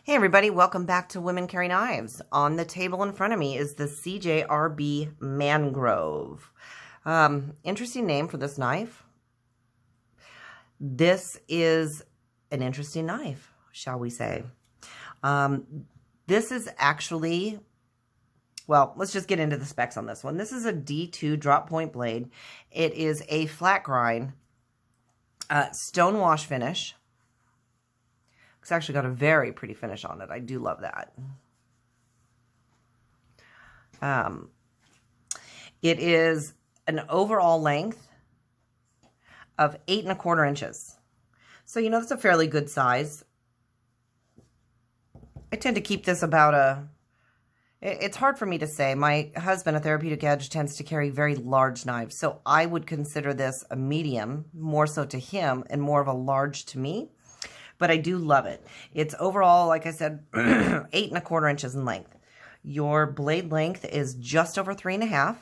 Hey everybody, welcome back to Women Carry Knives. On the table in front of me is the CJRB Mangrove. Interesting name for this knife. This is an interesting knife, shall we say. This is actually, well, let's just get into the specs on this one. This is a D2 drop point blade. It is a flat grind, stone wash finish. It's actually got a very pretty finish on it. I do love that. It is an overall length of 8 1/4 inches. So, you know, that's a fairly good size. I tend to keep this about it's hard for me to say. My husband, a Therapeutic Edge, tends to carry very large knives. So I would consider this a medium, more so to him, and more of a large to me. But I do love it. It's overall, like I said, 8 1/4 inches in length. Your blade length is just over 3 1/2,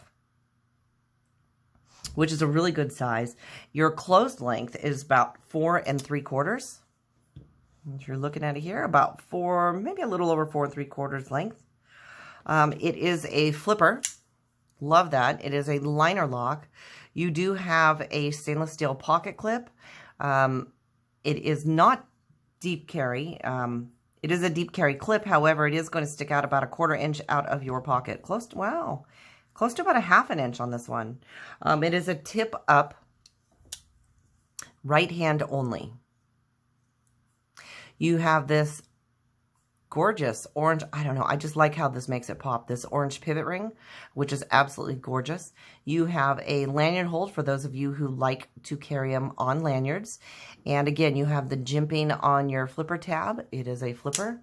which is a really good size. Your closed length is about 4 3/4. If you're looking at it here, about 4, maybe a little over 4 3/4 length. It is a flipper. Love that. It is a liner lock. You do have a stainless steel pocket clip. It is not deep carry. It is a deep carry clip. However, it is going to stick out about 1/4 inch out of your pocket. Close to, wow, close to about 1/2 inch on this one. It is a tip up, right hand only. You have this gorgeous orange, I don't know, I just like how this makes it pop. This orange pivot ring, which is absolutely gorgeous. You have a lanyard hold for those of you who like to carry them on lanyards. And again, you have the jimping on your flipper tab. It is a flipper.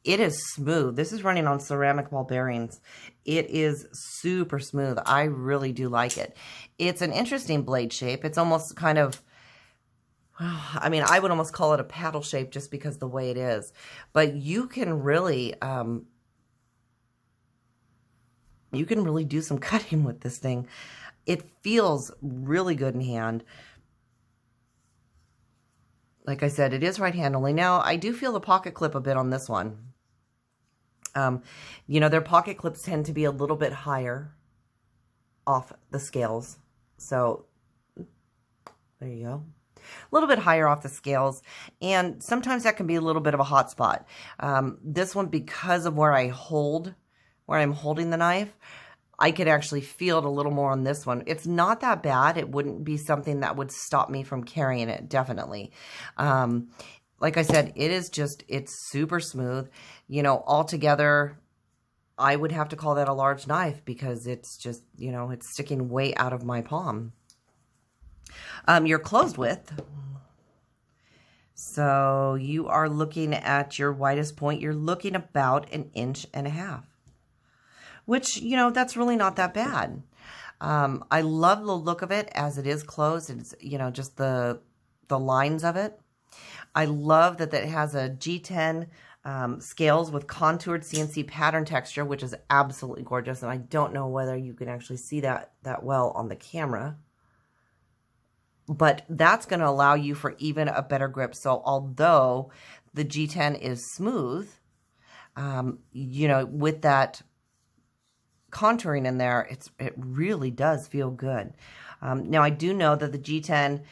It is smooth. This is running on ceramic ball bearings. It is super smooth. I really do like it. It's an interesting blade shape. It's almost kind of, I mean, I would almost call it a paddle shape just because the way it is. But you can really do some cutting with this thing. It feels really good in hand. Like I said, it is right hand only. Now, I do feel the pocket clip a bit on this one. You know, their pocket clips tend to be a little bit higher off the scales. So, there you go. A little bit higher off the scales, and sometimes that can be a little bit of a hot spot. This one, because of where I'm holding the knife, I could actually feel it a little more on this one. It's not that bad. It wouldn't be something that would stop me from carrying it, definitely. Like I said, it's super smooth. You know, altogether, I would have to call that a large knife because it's just, you know, it's sticking way out of my palm. Your closed width, so you are looking at your widest point, you're looking about 1.5 inches, which, you know, that's really not that bad. I love the look of it as it is closed. It's, you know, just the lines of it. I love that it has a G10 scales with contoured CNC pattern texture, which is absolutely gorgeous. And I don't know whether you can actually see that well on the camera. But that's going to allow you for even a better grip. So although the G10 is smooth, you know, with that contouring in there, it really does feel good. Now, I do know that the G10,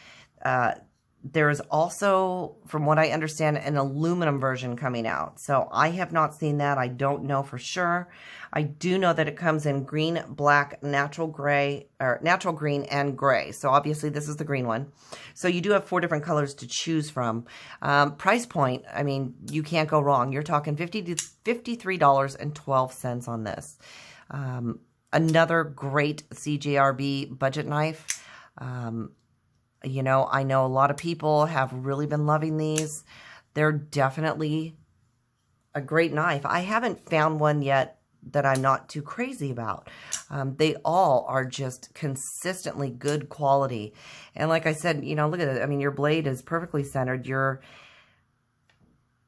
there is also, from what I understand, an aluminum version coming out. So I have not seen that. I don't know for sure. I do know that it comes in green, black, natural gray, or natural green and gray. So obviously this is the green one. So you do have 4 different colors to choose from. Price point, I mean, you can't go wrong. You're talking $53.12 on this. Another great CJRB budget knife. You know, I know a lot of people have really been loving these. They're definitely a great knife. I haven't found one yet that I'm not too crazy about. They all are just consistently good quality. And like I said, you know, look at it. I mean, your blade is perfectly centered.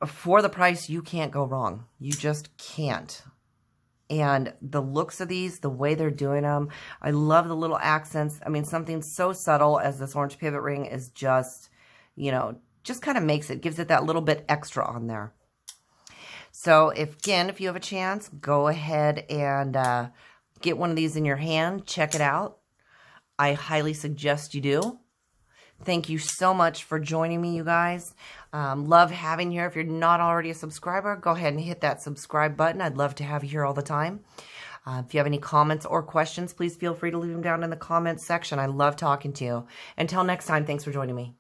For the price, you can't go wrong. You just can't. And the looks of these, the way they're doing them, I love the little accents. I mean, something so subtle as this orange pivot ring is just, you know, just kind of makes it, gives it that little bit extra on there. So if you have a chance, go ahead and get one of these in your hand. Check it out. I highly suggest you do. Thank you so much for joining me, you guys. Love having you here. If you're not already a subscriber, go ahead and hit that subscribe button. I'd love to have you here all the time. If you have any comments or questions, please feel free to leave them down in the comments section. I love talking to you. Until next time, thanks for joining me.